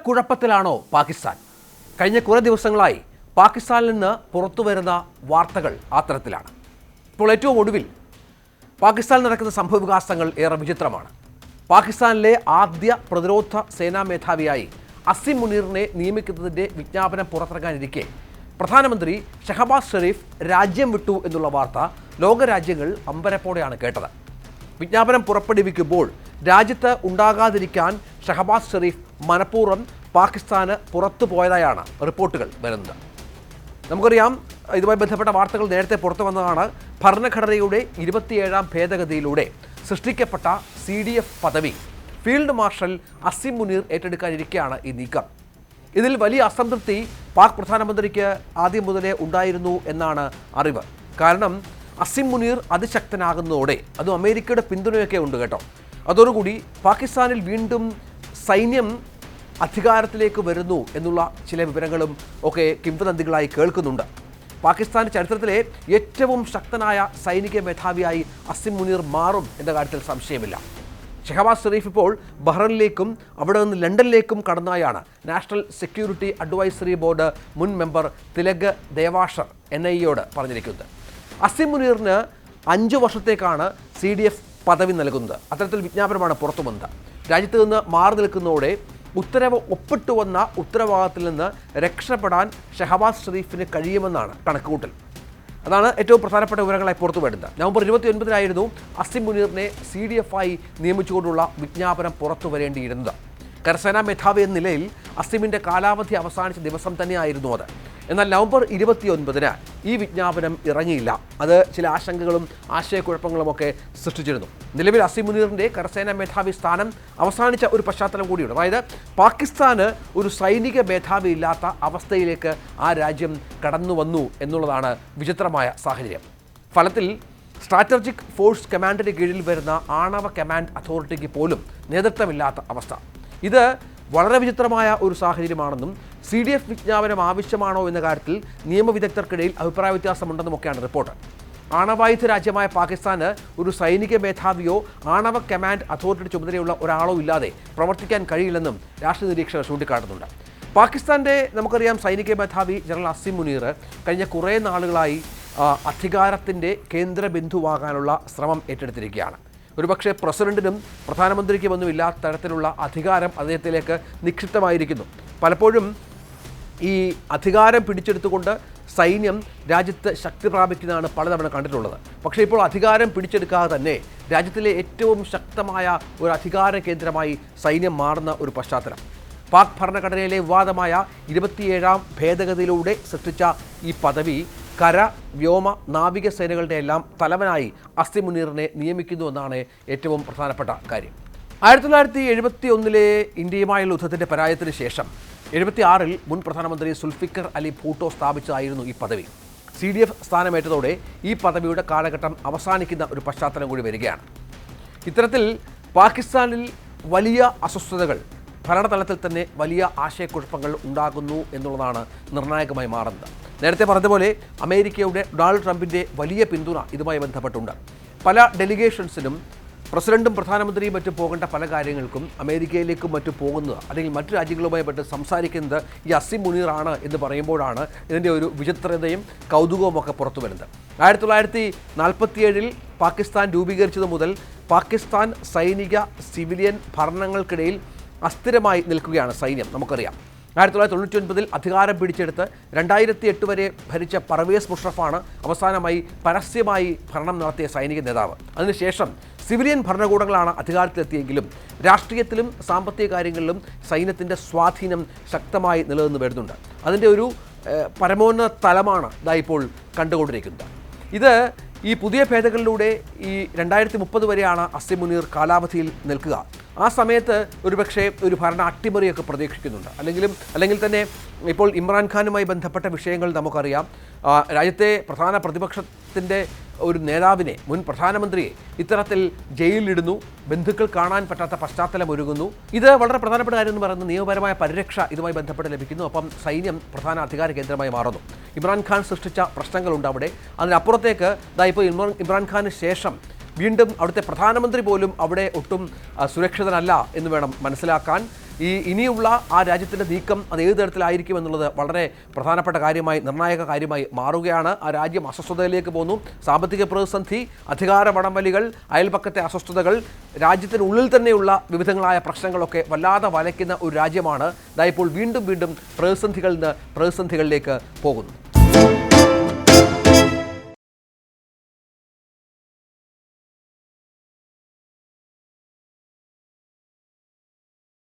ആശയക്കുഴപ്പത്തിലാണോ പാകിസ്ഥാൻ? കഴിഞ്ഞ കുറേ ദിവസങ്ങളായി പാകിസ്ഥാനിൽ നിന്ന് പുറത്തു വരുന്ന വാർത്തകൾ ആ തരത്തിലാണ്. ഇപ്പോൾ ഏറ്റവും ഒടുവിൽ പാകിസ്ഥാനിൽ നടക്കുന്ന സംഭവവികാസങ്ങൾ ഏറെ വിചിത്രമാണ്. പാകിസ്ഥാനിലെ ആദ്യ പ്രതിരോധ സേനാ മേധാവിയായി അസിം മുനീറിനെ നിയമിക്കുന്നതിൻ്റെ വിജ്ഞാപനം പുറത്തിറങ്ങാനിരിക്കെ പ്രധാനമന്ത്രി ഷഹബാസ് ഷെരീഫ് രാജ്യം വിട്ടു എന്നുള്ള വാർത്ത ലോകരാജ്യങ്ങൾ അമ്പരപ്പോടെയാണ് കേട്ടത്. വിജ്ഞാപനം പുറപ്പെടുവിക്കുമ്പോൾ രാജ്യത്ത് ഉണ്ടാകാതിരിക്കാൻ ഷഹബാസ് ഷെരീഫ് മനഃപൂർവ്വം പാകിസ്ഥാന് പുറത്തു പോയതായാണ് റിപ്പോർട്ടുകൾ വരുന്നത്. നമുക്കറിയാം, ഇതുമായി ബന്ധപ്പെട്ട വാർത്തകൾ നേരത്തെ പുറത്തു വന്നതാണ്. ഭരണഘടനയുടെ 27ാം ഭേദഗതിയിലൂടെ സൃഷ്ടിക്കപ്പെട്ട CDF പദവി ഫീൽഡ് മാർഷൽ അസിം മുനീർ ഏറ്റെടുക്കാനിരിക്കെയാണ് ഈ നീക്കം. ഇതിൽ വലിയ അസംതൃപ്തി പാക് പ്രധാനമന്ത്രിക്ക് ആദ്യം മുതലേ ഉണ്ടായിരുന്നു എന്നാണ് അറിവ്. കാരണം അസിം മുനീർ അതിശക്തനാകുന്നതോടെ, അതും അമേരിക്കയുടെ പിന്തുണയൊക്കെ ഉണ്ട് കേട്ടോ, അതോടുകൂടി പാകിസ്ഥാനിൽ വീണ്ടും സൈന്യം അധികാരത്തിലേക്ക് വരുന്നു എന്നുള്ള ചില വിവരങ്ങളും ഒക്കെ കിംവദന്തികളായി കേൾക്കുന്നുണ്ട്. പാകിസ്ഥാൻ്റെ ചരിത്രത്തിലെ ഏറ്റവും ശക്തനായ സൈനിക മേധാവിയായി അസിം മുനീർ മാറും എന്ന കാര്യത്തിൽ സംശയമില്ല. ഷഹബാസ് ഷെരീഫ് ഇപ്പോൾ ബഹ്റൈനിലേക്കും അവിടെ നിന്ന് ലണ്ടനിലേക്കും കടന്നായാണ് നാഷണൽ സെക്യൂരിറ്റി അഡ്വൈസറി ബോർഡ് മുൻ മെമ്പർ തിലക് ദേവാഷർ NIA പറഞ്ഞിരിക്കുന്നത്. അസിം മുനീറിന് 5 വർഷത്തേക്കാണ് CDF പദവി നൽകുന്നത്. അത്തരത്തിൽ വിജ്ഞാപനമാണ് പുറത്തു വന്നത്. രാജ്യത്ത് നിന്ന് മാറി നിൽക്കുന്നതോടെ ഉത്തരവ് ഒപ്പിട്ടു വന്ന ഉത്തരവാദിത്തത്തിൽ നിന്ന് രക്ഷപ്പെടാൻ ഷഹബാസ് ഷെരീഫിന് കഴിയുമെന്നാണ് കണക്കുകൂട്ടൽ. അതാണ് ഏറ്റവും പ്രധാനപ്പെട്ട വിവരങ്ങളായി പുറത്തു വരുന്നത്. നവംബർ 29 അസിം മുനീറിനെ CDF ആയി നിയമിച്ചുകൊണ്ടുള്ള വിജ്ഞാപനം പുറത്തു വരേണ്ടിയിരുന്നത്. കരസേനാ മേധാവി എന്ന നിലയിൽ അസിമിൻ്റെ കാലാവധി അവസാനിച്ച ദിവസം തന്നെയായിരുന്നു അത്. എന്നാൽ നവംബർ 29 ഈ വിജ്ഞാപനം ഇറങ്ങിയില്ല. അത് ചില ആശങ്കകളും ആശയക്കുഴപ്പങ്ങളുമൊക്കെ സൃഷ്ടിച്ചിരുന്നു. നിലവിൽ അസിം മുനീറിൻ്റെ കരസേനാ മേധാവി സ്ഥാനം അവസാനിച്ച ഒരു പശ്ചാത്തലം കൂടിയുണ്ട്. അതായത് പാകിസ്ഥാന് ഒരു സൈനിക മേധാവി ഇല്ലാത്ത അവസ്ഥയിലേക്ക് ആ രാജ്യം കടന്നു വന്നു എന്നുള്ളതാണ് വിചിത്രമായ സാഹചര്യം. ഫലത്തിൽ സ്ട്രാറ്റജിക് ഫോഴ്സ് കമാൻഡിന് കീഴിൽ വരുന്ന ആണവ കമാൻഡ് അതോറിറ്റിക്ക് പോലും നേതൃത്വമില്ലാത്ത അവസ്ഥ. ഇത് വളരെ വിചിത്രമായ ഒരു സാഹചര്യമാണെന്നും CDF വിജ്ഞാപനം ആവശ്യമാണോ എന്ന കാര്യത്തിൽ നിയമവിദഗ്ധർക്കിടയിൽ അഭിപ്രായ വ്യത്യാസമുണ്ടെന്നുമൊക്കെയാണ് റിപ്പോർട്ട്. ആണവായുധ രാജ്യമായ പാകിസ്ഥാന് ഒരു സൈനിക മേധാവിയോ ആണവ കമാൻഡ് അതോറിറ്റിയുടെ ചുമതലയുള്ള ഒരാളോ ഇല്ലാതെ പ്രവർത്തിക്കാൻ കഴിയില്ലെന്നും രാഷ്ട്രീയ നിരീക്ഷകർ ചൂണ്ടിക്കാട്ടുന്നുണ്ട്. പാകിസ്ഥാൻ്റെ നമുക്കറിയാം സൈനിക മേധാവി ജനറൽ അസിം മുനീർ കഴിഞ്ഞ കുറേ നാളുകളായി അധികാരത്തിൻ്റെ കേന്ദ്രബിന്ദുവാകാനുള്ള ശ്രമം ഏറ്റെടുത്തിരിക്കുകയാണ്. ഒരുപക്ഷെ പ്രസിഡന്റിനും പ്രധാനമന്ത്രിക്കുമൊന്നും ഇല്ലാത്ത തരത്തിലുള്ള അധികാരം അദ്ദേഹത്തിലേക്ക് നിക്ഷിപ്തമായിരിക്കുന്നു. പലപ്പോഴും ഈ അധികാരം പിടിച്ചെടുത്തുകൊണ്ട് സൈന്യം രാജ്യത്ത് ശക്തി പ്രാപിക്കുന്നതാണ് പലതവണ കണ്ടിട്ടുള്ളത്. പക്ഷേ ഇപ്പോൾ അധികാരം പിടിച്ചെടുക്കാതെ തന്നെ രാജ്യത്തിലെ ഏറ്റവും ശക്തമായ ഒരു അധികാര കേന്ദ്രമായി സൈന്യം മാറുന്ന ഒരു പശ്ചാത്തലം. പാക് ഭരണഘടനയിലെ വിവാദമായ 27ാം ഭേദഗതിയിലൂടെ സൃഷ്ടിച്ച ഈ പദവി കര, വ്യോമ, നാവികസേനകളുടെ എല്ലാം തലവനായി അസിം മുനീറിനെ നിയമിക്കുന്നു എന്നാണ് ഏറ്റവും പ്രധാനപ്പെട്ട കാര്യം. 1971 ഇന്ത്യയുമായുള്ള യുദ്ധത്തിൻ്റെ പരാജയത്തിന് ശേഷം 76 മുൻ പ്രധാനമന്ത്രി സുൽഫിക്കർ അലി ഭൂട്ടോ സ്ഥാപിച്ചതായിരുന്നു ഈ പദവി. CDF സ്ഥാനമേറ്റതോടെ ഈ പദവിയുടെ കാലഘട്ടം അവസാനിക്കുന്ന ഒരു പശ്ചാത്തലം കൂടി വരികയാണ്. ഇത്തരത്തിൽ പാകിസ്ഥാനിൽ വലിയ അസ്വസ്ഥതകൾ, ഭരണതലത്തിൽ തന്നെ വലിയ ആശയക്കുഴപ്പങ്ങൾ ഉണ്ടാകുന്നു എന്നുള്ളതാണ് നിർണായകമായി മാറുന്നത്. നേരത്തെ പറഞ്ഞതുപോലെ അമേരിക്കയുടെ ഡൊണാൾഡ് ട്രംപിൻ്റെ വലിയ പിന്തുണ ഇതുമായി ബന്ധപ്പെട്ടുണ്ട്. പല ഡെലിഗേഷൻസിനും പ്രസിഡന്റും പ്രധാനമന്ത്രിയും മറ്റും പോകേണ്ട പല കാര്യങ്ങൾക്കും അമേരിക്കയിലേക്കും മറ്റും പോകുന്നത്, അല്ലെങ്കിൽ മറ്റു രാജ്യങ്ങളുമായി ബന്ധപ്പെട്ട് സംസാരിക്കുന്നത് ഈ അസിം മുനീറാണ് എന്ന് പറയുമ്പോഴാണ് ഇതിൻ്റെ ഒരു വിചിത്രതയും കൗതുകവും ഒക്കെ പുറത്തു വരുന്നത്. 1947 പാകിസ്ഥാൻ രൂപീകരിച്ചത് മുതൽ പാകിസ്ഥാൻ സൈനിക സിവിലിയൻ ഭരണങ്ങൾക്കിടയിൽ അസ്ഥിരമായി നിൽക്കുകയാണ് സൈന്യം. നമുക്കറിയാം 1999 അധികാരം പിടിച്ചെടുത്ത് 2008 വരെ ഭരിച്ച പർവേസ് മുഷറഫാണ് അവസാനമായി പരസ്യമായി ഭരണം നടത്തിയ സൈനിക നേതാവ്. അതിനുശേഷം സിവിലിയൻ ഭരണകൂടങ്ങളാണ് അധികാരത്തിലെത്തിയെങ്കിലും രാഷ്ട്രീയത്തിലും സാമ്പത്തിക കാര്യങ്ങളിലും സൈന്യത്തിൻ്റെ സ്വാധീനം ശക്തമായി നിലനിന്ന് വരുന്നുണ്ട്. അതിൻ്റെ ഒരു പരമോന്നത തലമാണ് ഇപ്പോൾ കണ്ടുകൊണ്ടിരിക്കുന്നത്. ഇത് ഈ പുതിയ ഭേദഗതിയിലൂടെ ഈ 2030 വരെയാണ് അസിം മുനീർ കാലാവധിയിൽ നിൽക്കുക. ആ സമയത്ത് ഒരുപക്ഷെ ഒരു ഭരണ അട്ടിമറിയൊക്കെ പ്രതീക്ഷിക്കുന്നുണ്ട്. അല്ലെങ്കിൽ തന്നെ ഇപ്പോൾ ഇമ്രാൻഖാനുമായി ബന്ധപ്പെട്ട വിഷയങ്ങൾ നമുക്കറിയാം. രാജ്യത്തെ പ്രധാന പ്രതിപക്ഷത്തിൻ്റെ ഒരു നേതാവിനെ, മുൻ പ്രധാനമന്ത്രിയെ ഇത്തരത്തിൽ ജയിലിലിടുന്നു, ബന്ധുക്കൾ കാണാൻ പറ്റാത്ത പശ്ചാത്തലം ഒരുങ്ങുന്നു. ഇത് വളരെ പ്രധാനപ്പെട്ട കാര്യം എന്ന് പറയുന്നത് നിയമപരമായ പരിരക്ഷ ഇതുമായി ബന്ധപ്പെട്ട് ലഭിക്കുന്നു. അപ്പം സൈന്യം പ്രധാന അധികാര കേന്ദ്രമായി മാറുന്നു. ഇമ്രാൻഖാൻ സൃഷ്ടിച്ച പ്രശ്നങ്ങളുണ്ട് അവിടെ. അതിനപ്പുറത്തേക്ക് ഇപ്പോൾ ഇമ്രാൻഖാന് ശേഷം വീണ്ടും അവിടുത്തെ പ്രധാനമന്ത്രി പോലും അവിടെ ഒട്ടും സുരക്ഷിതനല്ല എന്ന് വേണം മനസ്സിലാക്കാൻ. ഇനിയുള്ള ആ രാജ്യത്തിൻ്റെ നീക്കം അത് ഏത് തരത്തിലായിരിക്കും എന്നുള്ളത് വളരെ പ്രധാനപ്പെട്ട കാര്യമായി, നിർണായക കാര്യമായി മാറുകയാണ്. ആ രാജ്യം അസ്വസ്ഥതയിലേക്ക് പോന്നു. സാമ്പത്തിക പ്രതിസന്ധി, അധികാര വടംവലികൾ, അയൽപക്കത്തെ അസ്വസ്ഥതകൾ, രാജ്യത്തിനുള്ളിൽ തന്നെയുള്ള വിവിധങ്ങളായ പ്രശ്നങ്ങളൊക്കെ വല്ലാതെ വലയ്ക്കുന്ന ഒരു രാജ്യമാണ്. ഇപ്പോൾ വീണ്ടും പ്രതിസന്ധികളിൽ നിന്ന് പ്രതിസന്ധികളിലേക്ക് പോകുന്നു.